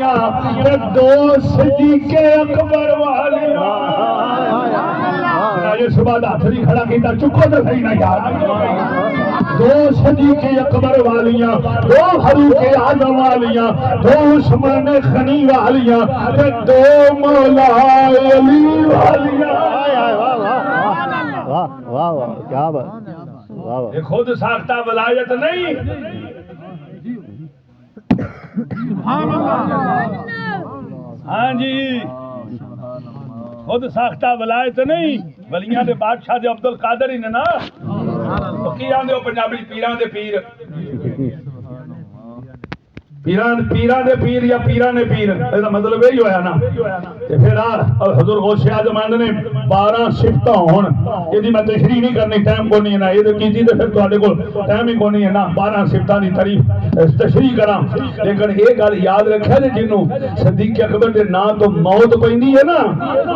والیاں دو صدیق اکبر والیاں یہ صبح ہاتھ نہیں کھڑا کیتا چکو تو صحیح نہ یار دو صدیق اکبر والیاں دو فاروق اعظم والیاں دو عثمان غنی والیاں دو مولا علی والیاں واہ واہ واہ کیا بات واہ واہ یہ خود ساختہ ولایت نہیں ہاں جی خود ساختہ ولایت نہیں ولیاں دے بادشاہ دے عبد القادر ہی نے نا کی آندے ہو پنجابی پیران دے پیر پیران دے پیر یا پیران دے پیر ایسا مطلب یہی ہویا نا کہ پھر حضور غوث اعظم نے 12 صفتاں ہون یہ میں تشریح نہیں کرنی ٹائم کو نہیں ہے نا یہ کیتی تے پھر تواڈے کول ٹائم ہی کو نہیں ہے نا 12 صفتاں دی تعریف تشریح کراں لیکن یہ گل یاد رکھے تے جنوں صدیق اکبر دے نام تو موت پیندی ہے نا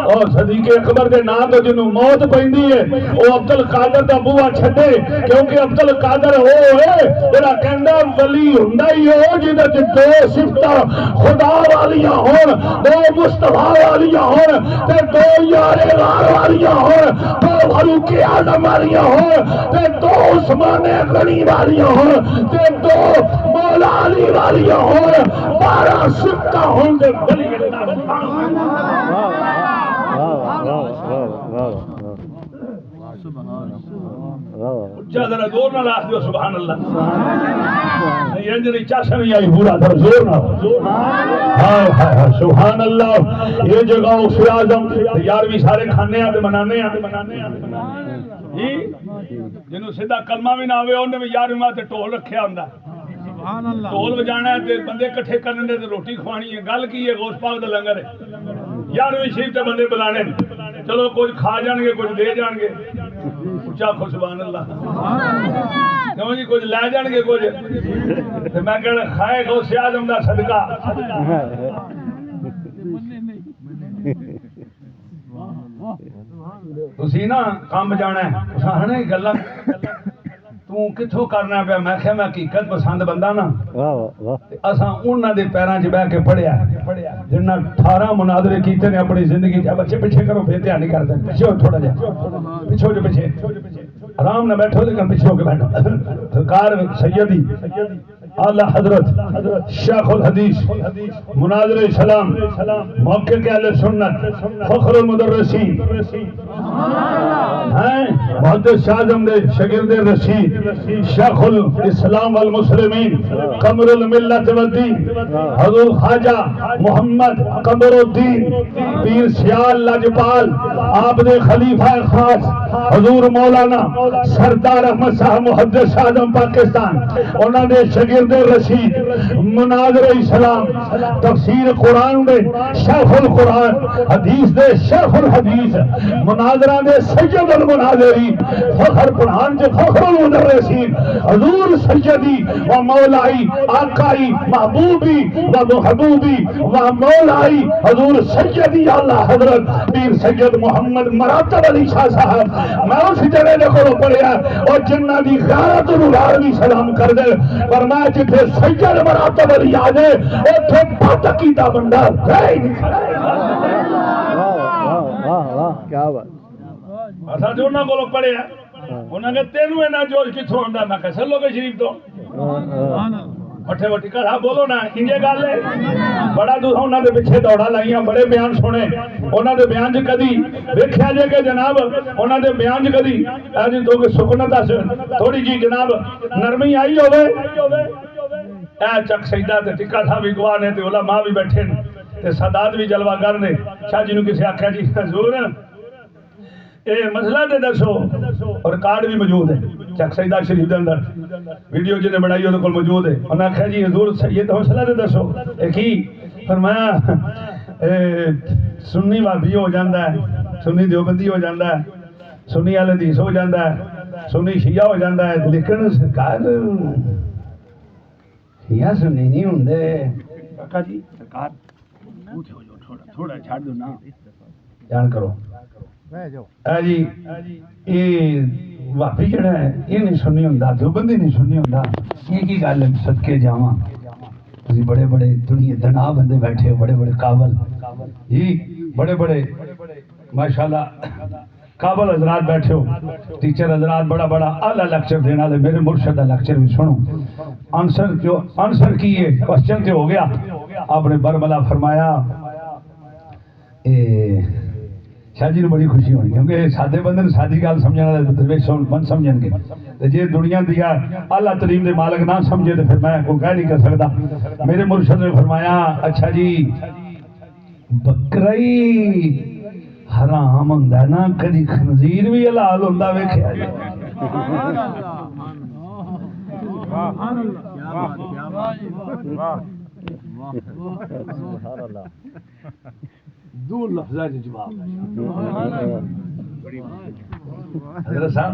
اور صدیق اکبر دے نام تو جنوں موت پیندی ہے او عبد القادر دا بوا چھڈے کیونکہ عبد القادر او ہے جڑا کہندا ولی ہوندا ہی او جے دو صفتاں خدا والیاں ہون دو مصطفیٰ والیاں ہون تے دو یار غار والیاں ہون دو فاروق اعظم والیاں ہون تے دو عثمان غنی والیاں ہون تے دو مولا علی والیاں ہون 12 صفتاں ہون تے ولی ذرا زور نہ لاکھ دیو سبحان اللہ یہ چاشا نہیں آئی پورا تھا زور نہ سبحان اللہ یہ جگہ اس اعظم یار بھی سارے کھانے آتے منانے جنہوں سیدھا کلمہ بھی نہ ہوئے انہیں بھی یار بھی ٹول رکھے آندا ٹول بجانا ہے بندے کٹھے کرنے دے روٹی کھوانی ہے گل کی ہے غوث پاک دا لنگر ہے یار بھی شریف تے بندے بلانے چلو کچھ کھا جان گے کچھ دے جان گے اچھا خو سبحان اللہ کیوں جی کچھ لے جان گے کچھ میں کہنا کھائے غوث اعظم دا صدقہ تسی نا کام جانا ہے ساہنے گلاں تو کتھوں کرنا پیا میں کہ میں حقیقت پسند بندہ نا اساں انہاں دے پیراں 'چ بیٹھ کے پڑھیا جنہاں 18 مناظرے کیتے نے اپنی زندگی 'چ بچے پیچھے کرو بے دھیان نہیں کرتے پیچھے تھوڑا جا پیچھے جو پیچھے آرام نہ بیٹھو لیکن پیچھے ہو کے بیٹھو سرکار سیدی اعلی حضرت شیخ الحدیث مناظر اسلام موقع کے اہل سنت فخر المدرسین محدث اعظم دے شاگرد رشید شیخ الاسلام والمسلمین قمر الملت والدین حضور خواجہ محمد قمر الدین پیر سیال لاجپال آپ دے خلیفہ خاص حضور مولانا سردار احمد صاحب محدث اعظم پاکستان انہاں دے شاگرد رشید مناظر اسلام تفسیر قرآن دے شیخ القرآن حدیث دے شیخ الحدیث مناظرہ دے سید المناظرین فخر قرآن دے فخر المدرسین حضور سیدی و مولائی آقائی محبوبی و محبوبی و مولائی حضور سیدی اعلی حضرت پیر سید محمد مراتب علی شاہ صاحب میں اس جگہ دے کو پڑھیا اور جنہ دی غیرت نگار بھی سلام کر دے فرمایا جتھے سید مراتب علی آجے اوتھے بد عقیدہ بندہ رہ ہی نہیں کھڑا کیا بات اساں جو انہاں کولوں پڑھیا انہاں نے تینوں اینا جوش کتھوں آندا میں کہ سلو کے شریف تو وٹھے وٹی کر بولو نا انجے گل ہے بڑا دوسرا انہاں دے پیچھے دوڑا لائیاں بڑے بیان سنے انہاں دے بیان چ کدی ویکھیا جے کہ جناب انہاں دے بیان چ کدی اجی تو کہ سکنت تھوڑی جی جناب نرمی آئی ہوے اے چک سیدہ تے ٹکا تھا بھی گواہ نے تے علماء بھی بیٹھے نے تے سادات بھی جلوہ گر نے شاہ جی نو کسی آکھیا جی حضور اے مسئلہ دے دسو اور کارڈ بھی موجود ہے چک سیدہ شریف دے اندر ویڈیو جن نے بنائی وہ کو موجود ہے انہوں نے کہا جی حضور یہ تو مسئلہ دے دسو ایک ہی فرمایا سنی وابی ہو جاندہ ہے سنی دیوبندی ہو جاندہ ہے سنی اہل حدیث ہو جاندہ ہے سنی شیعہ ہو جاندہ ہے لیکن سرکار شیعہ سنی نہیں ہوندے کہا جی سرکار تھوڑا چھاڑ دو نا جان کرو جی یہ واپی جڑا ہے یہ نہیں سنی ہوندا دیوبندی نہیں سنی ہوندا یہ کی گل صدقے جاواں تسی بڑے بڑے دنیا دنا بندے بیٹھے ہو، بڑے بڑے قابل جی، بڑے بڑے ماشاءاللہ قابل حضرات بیٹھے ہو، ٹیچر حضرات بڑا بڑا اعلیٰ لیکچر دینے والے، میرے مرشد کا لیکچر بھی سنو۔ آنسر کیے، کوسچن تے ہو گیا، آپ نے برملا فرمایا شاہ جی نے بڑی خوشی ہونی، کیونکہ سادے بندے نے سادی گل سمجھنے والے درویش من سمجھن گے، تے جے دنیا دیا اعلیٰ ترین دے مالک نہ سمجھے تو پھر میں کوئی کہہ نہیں کر سکتا۔ میرے مرشد نے فرمایا اچھا جی بکرائی حرام ہوندا نا، کدی خنزیر بھی حلال ہوندا ویکھیا جی؟ دو لفظاں جواب حضرت صاحب